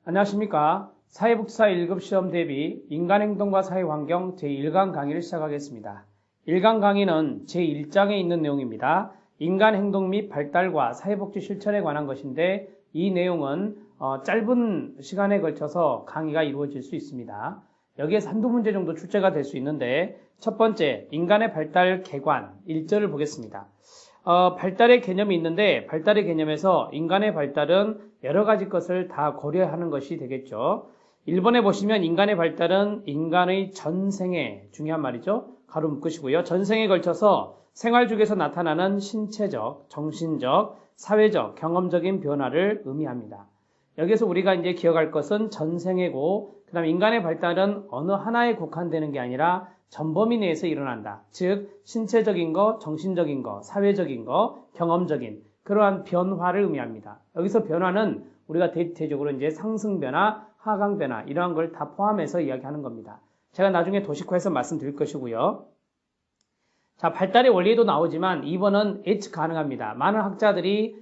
안녕하십니까. 사회복지사 1급 시험 대비 인간행동과 사회환경 제1강 강의를 시작하겠습니다. 1강 강의는 제1장에 있는 내용입니다. 인간행동 및 발달과 사회복지 실천에 관한 것인데 이 내용은 짧은 시간에 걸쳐서 강의가 이루어질 수 있습니다. 여기에서 한두 문제 정도 출제가 될 수 있는데 첫 번째, 인간의 발달 개관 1절을 보겠습니다. 발달의 개념이 있는데 발달의 개념에서 인간의 발달은 여러 가지 것을 다 고려하는 것이 되겠죠. 1번에 보시면 인간의 발달은 인간의 전생에, 중요한 말이죠. 가로 묶으시고요. 전생에 걸쳐서 생활 중에서 나타나는 신체적, 정신적, 사회적, 경험적인 변화를 의미합니다. 여기서 우리가 이제 기억할 것은 전생애고, 그 다음에 인간의 발달은 어느 하나에 국한되는 게 아니라 전범위 내에서 일어난다. 즉 신체적인 거, 정신적인 거, 사회적인 거, 경험적인 그러한 변화를 의미합니다. 여기서 변화는 우리가 대체적으로 이제 상승 변화, 하강 변화 이러한 걸 다 포함해서 이야기하는 겁니다. 제가 나중에 도식화해서 말씀드릴 것이고요. 자, 발달의 원리도 나오지만 2번은 예측 가능합니다. 많은 학자들이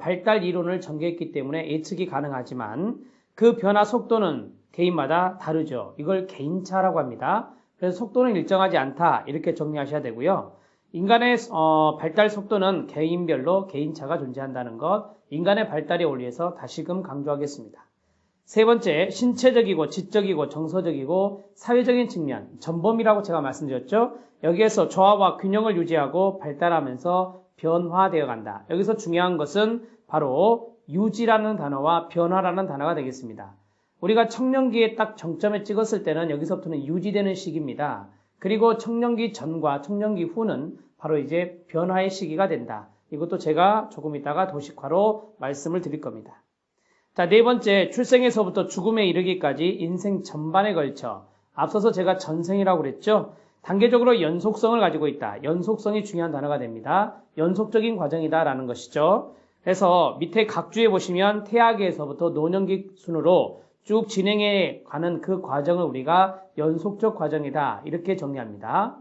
발달 이론을 전개했기 때문에 예측이 가능하지만 그 변화 속도는 개인마다 다르죠. 이걸 개인차라고 합니다. 그래서 속도는 일정하지 않다 이렇게 정리하셔야 되고요. 인간의 발달 속도는 개인별로 개인차가 존재한다는 것, 인간의 발달의 원리에서 다시금 강조하겠습니다. 세 번째, 신체적이고 지적이고 정서적이고 사회적인 측면, 전범위라고 제가 말씀드렸죠. 여기에서 조화와 균형을 유지하고 발달하면서 변화되어 간다. 여기서 중요한 것은 바로 유지라는 단어와 변화라는 단어가 되겠습니다. 우리가 청년기에 딱 정점에 찍었을 때는 여기서부터는 유지되는 시기입니다. 그리고 청년기 전과 청년기 후는 바로 이제 변화의 시기가 된다. 이것도 제가 조금 이따가 도식화로 말씀을 드릴 겁니다. 자, 네 번째, 출생에서부터 죽음에 이르기까지 인생 전반에 걸쳐 앞서서 제가 전생이라고 그랬죠. 단계적으로 연속성을 가지고 있다. 연속성이 중요한 단어가 됩니다. 연속적인 과정이다라는 것이죠. 그래서 밑에 각주에 보시면 태아기에서부터 노년기 순으로 쭉 진행해 가는 그 과정을 우리가 연속적 과정이다 이렇게 정리합니다.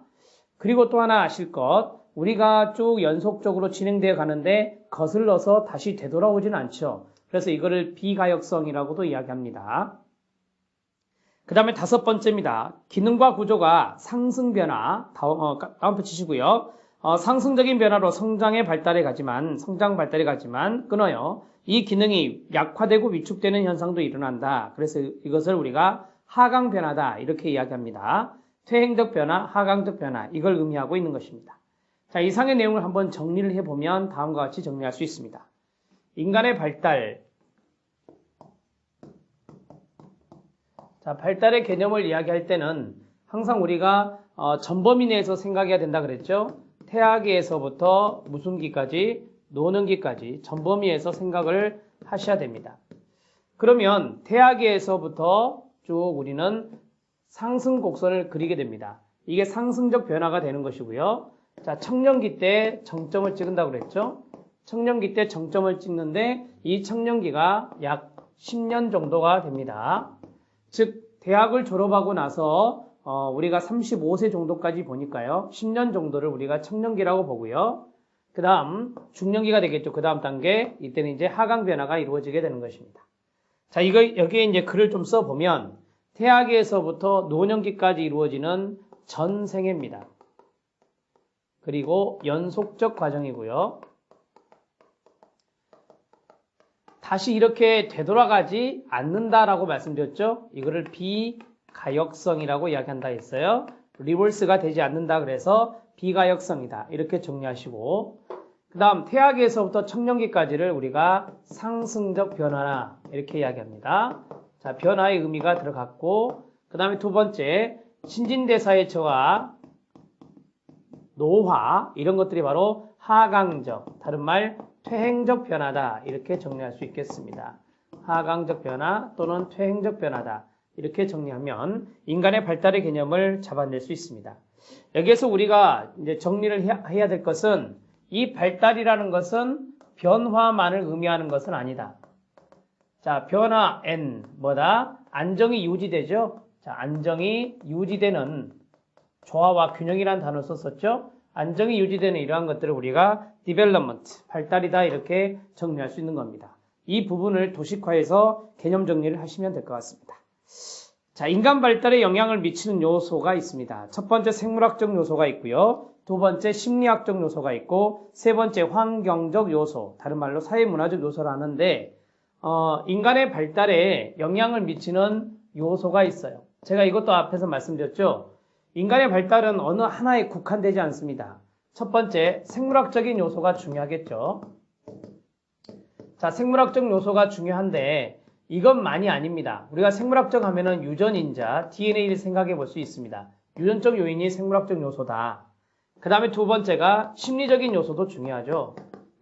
그리고 또 하나 아실 것, 우리가 쭉 연속적으로 진행되어 가는데 거슬러서 다시 되돌아오지는 않죠. 그래서 이거를 비가역성이라고도 이야기합니다. 그 다음에 다섯 번째입니다. 기능과 구조가 상승 변화, 다음 붙이시고요. 상승적인 변화로 성장 발달에 가지만 끊어요. 이 기능이 약화되고 위축되는 현상도 일어난다. 그래서 이것을 우리가 하강 변화다 이렇게 이야기합니다. 퇴행적 변화, 하강적 변화 이걸 의미하고 있는 것입니다. 자, 이상의 내용을 한번 정리를 해보면 다음과 같이 정리할 수 있습니다. 인간의 발달. 자, 발달의 개념을 이야기할 때는 항상 우리가 전범위 내에서 생각해야 된다 그랬죠. 태아기에서부터 무슨 기까지? 노는 기까지 전범위에서 생각을 하셔야 됩니다. 그러면 태아기에서부터 쭉 우리는 상승 곡선을 그리게 됩니다. 이게 상승적 변화가 되는 것이고요. 자, 청년기 때 정점을 찍는다고 그랬죠. 청년기 때 정점을 찍는데 이 청년기가 약 10년 정도가 됩니다. 즉 대학을 졸업하고 나서 우리가 35세 정도까지 보니까요. 10년 정도를 우리가 청년기라고 보고요. 그 다음 중년기가 되겠죠. 그 다음 단계 이때는 이제 하강 변화가 이루어지게 되는 것입니다. 자, 여기에 이제 글을 좀 써보면 태아기에서부터 노년기까지 이루어지는 전생애입니다. 그리고 연속적 과정이고요. 다시 이렇게 되돌아가지 않는다라고 말씀드렸죠. 이거를 비가역성이라고 이야기한다 했어요. 리버스가 되지 않는다 그래서 비가역성이다 이렇게 정리하시고, 그 다음 태아기에서부터 청년기까지를 우리가 상승적 변화나 이렇게 이야기합니다. 자, 변화의 의미가 들어갔고, 그 다음에 두 번째 신진대사의 저하, 노화 이런 것들이 바로 하강적, 다른 말 퇴행적 변화다 이렇게 정리할 수 있겠습니다. 하강적 변화 또는 퇴행적 변화다 이렇게 정리하면 인간의 발달의 개념을 잡아낼 수 있습니다. 여기에서 우리가 이제 정리를 해야 될 것은 이 발달이라는 것은 변화만을 의미하는 것은 아니다. 자, 변화 N 뭐다? 안정이 유지되죠. 자, 안정이 유지되는 조화와 균형이라는 단어를 썼었죠. 안정이 유지되는 이러한 것들을 우리가 development, 발달이다 이렇게 정리할 수 있는 겁니다. 이 부분을 도식화해서 개념 정리를 하시면 될 것 같습니다. 자, 인간 발달에 영향을 미치는 요소가 있습니다. 첫 번째 생물학적 요소가 있고요. 두 번째 심리학적 요소가 있고 세 번째 환경적 요소, 다른 말로 사회문화적 요소라는데 인간의 발달에 영향을 미치는 요소가 있어요. 제가 이것도 앞에서 말씀드렸죠. 인간의 발달은 어느 하나에 국한되지 않습니다. 첫 번째 생물학적인 요소가 중요하겠죠. 자, 생물학적 요소가 중요한데 이것만이 아닙니다. 우리가 생물학적 하면은 유전인자, DNA를 생각해 볼 수 있습니다. 유전적 요인이 생물학적 요소다. 그 다음에 두 번째가 심리적인 요소도 중요하죠.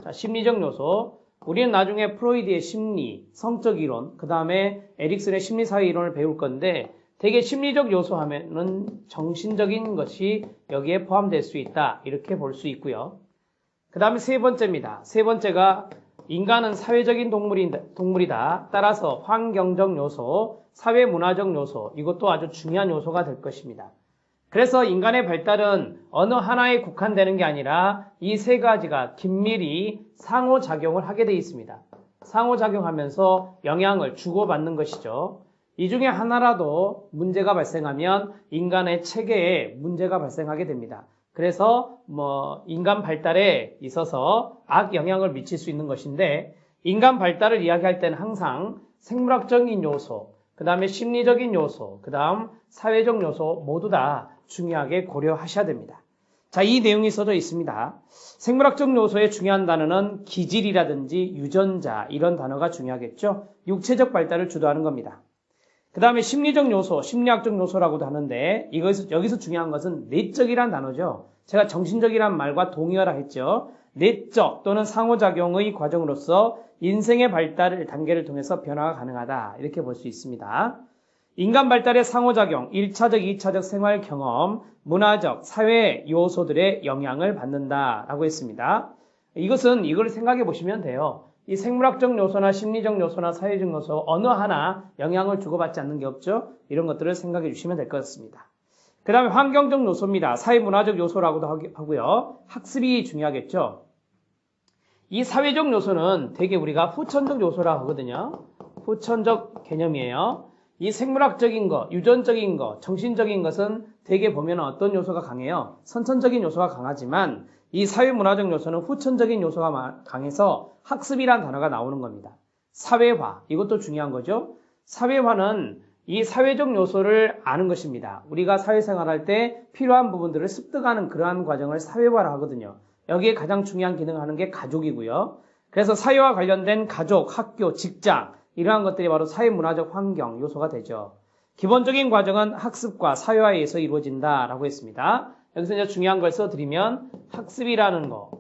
자, 심리적 요소. 우리는 나중에 프로이드의 심리, 성적 이론, 그 다음에 에릭슨의 심리사회 이론을 배울 건데 되게 심리적 요소 하면은 정신적인 것이 여기에 포함될 수 있다. 이렇게 볼 수 있고요. 그 다음에 세 번째입니다. 세 번째가 인간은 사회적인 동물이다. 따라서 환경적 요소, 사회문화적 요소, 이것도 아주 중요한 요소가 될 것입니다. 그래서 인간의 발달은 어느 하나에 국한되는 게 아니라 이 세 가지가 긴밀히 상호작용을 하게 되어 있습니다. 상호작용하면서 영향을 주고받는 것이죠. 이 중에 하나라도 문제가 발생하면 인간의 체계에 문제가 발생하게 됩니다. 그래서 인간 발달에 있어서 악영향을 미칠 수 있는 것인데 인간 발달을 이야기할 때는 항상 생물학적인 요소, 그 다음에 심리적인 요소, 그 다음 사회적 요소 모두 다 중요하게 고려하셔야 됩니다. 자, 이 내용이 써져 있습니다. 생물학적 요소의 중요한 단어는 기질이라든지 유전자 이런 단어가 중요하겠죠. 육체적 발달을 주도하는 겁니다. 그 다음에 심리적 요소, 심리학적 요소라고도 하는데 여기서 중요한 것은 내적이란 단어죠. 제가 정신적이란 말과 동의하라 했죠. 내적 또는 상호작용의 과정으로서 인생의 발달 단계를 통해서 변화가 가능하다. 이렇게 볼 수 있습니다. 인간 발달의 상호작용, 1차적, 2차적 생활 경험, 문화적, 사회 요소들의 영향을 받는다라고 했습니다. 이걸 생각해 보시면 돼요. 이 생물학적 요소나 심리적 요소나 사회적 요소 어느 하나 영향을 주고받지 않는 게 없죠. 이런 것들을 생각해 주시면 될 것 같습니다. 그 다음에 환경적 요소입니다. 사회문화적 요소라고도 하고요. 학습이 중요하겠죠. 이 사회적 요소는 되게 우리가 후천적 요소라고 하거든요. 후천적 개념이에요. 이 생물학적인 것, 유전적인 것, 정신적인 것은 되게 보면 어떤 요소가 강해요? 선천적인 요소가 강하지만 이 사회문화적 요소는 후천적인 요소가 강해서 학습이란 단어가 나오는 겁니다. 사회화, 이것도 중요한 거죠. 사회화는 이 사회적 요소를 아는 것입니다. 우리가 사회생활할 때 필요한 부분들을 습득하는 그러한 과정을 사회화라 하거든요. 여기에 가장 중요한 기능을 하는 게 가족이고요. 그래서 사회와 관련된 가족, 학교, 직장 이러한 것들이 바로 사회문화적 환경 요소가 되죠. 기본적인 과정은 학습과 사회화에 의해서 이루어진다라고 했습니다. 여기서 이제 중요한 걸 써드리면 학습이라는 거,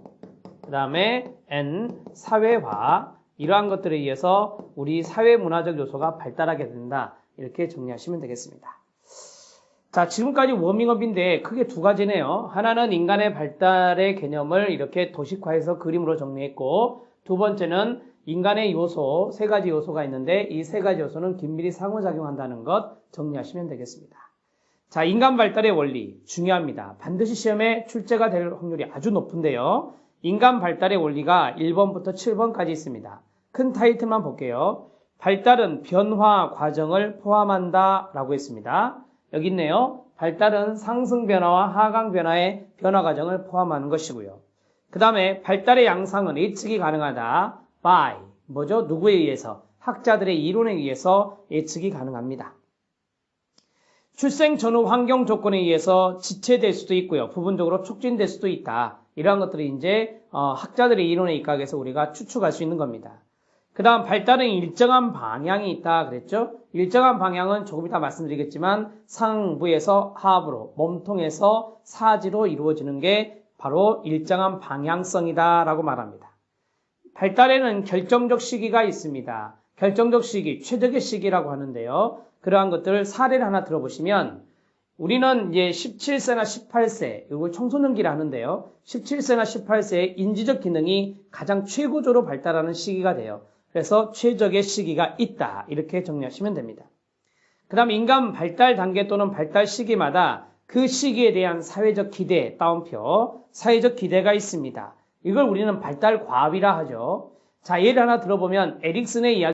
그 다음에 N, 사회화 이러한 것들에 의해서 우리 사회문화적 요소가 발달하게 된다. 이렇게 정리하시면 되겠습니다. 자, 지금까지 워밍업인데 크게 두 가지네요. 하나는 인간의 발달의 개념을 이렇게 도식화해서 그림으로 정리했고 두 번째는 인간의 요소, 세 가지 요소가 있는데 이 세 가지 요소는 긴밀히 상호작용한다는 것 정리하시면 되겠습니다. 자, 인간 발달의 원리 중요합니다. 반드시 시험에 출제가 될 확률이 아주 높은데요. 인간 발달의 원리가 1번부터 7번까지 있습니다. 큰 타이틀만 볼게요. 발달은 변화 과정을 포함한다 라고 했습니다. 여기 있네요. 발달은 상승 변화와 하강 변화의 변화 과정을 포함하는 것이고요. 그 다음에 발달의 양상은 예측이 가능하다. by, 뭐죠? 누구에 의해서? 학자들의 이론에 의해서 예측이 가능합니다. 출생 전후 환경 조건에 의해서 지체될 수도 있고요. 부분적으로 촉진될 수도 있다. 이러한 것들이 이제 학자들의 이론에 입각해서 우리가 추측할 수 있는 겁니다. 그 다음 발달은 일정한 방향이 있다 그랬죠. 일정한 방향은 조금 이따 말씀드리겠지만 상부에서 하부로 몸통에서 사지로 이루어지는 게 바로 일정한 방향성이다 라고 말합니다. 발달에는 결정적 시기가 있습니다. 결정적 시기, 최적의 시기라고 하는데요. 그러한 것들을 사례를 하나 들어보시면 우리는 이제 17세나 18세, 이걸 청소년기라 하는데요. 17세나 18세의 인지적 기능이 가장 최고조로 발달하는 시기가 돼요. 그래서 최적의 시기가 있다. 이렇게 정리하시면 됩니다. 그 다음 인간 발달 단계 또는 발달 시기마다 그 시기에 대한 사회적 기대, 따옴표, 사회적 기대가 있습니다. 이걸 우리는 발달 과업이라 하죠. 자, 예를 하나 들어보면 에릭슨의 이야기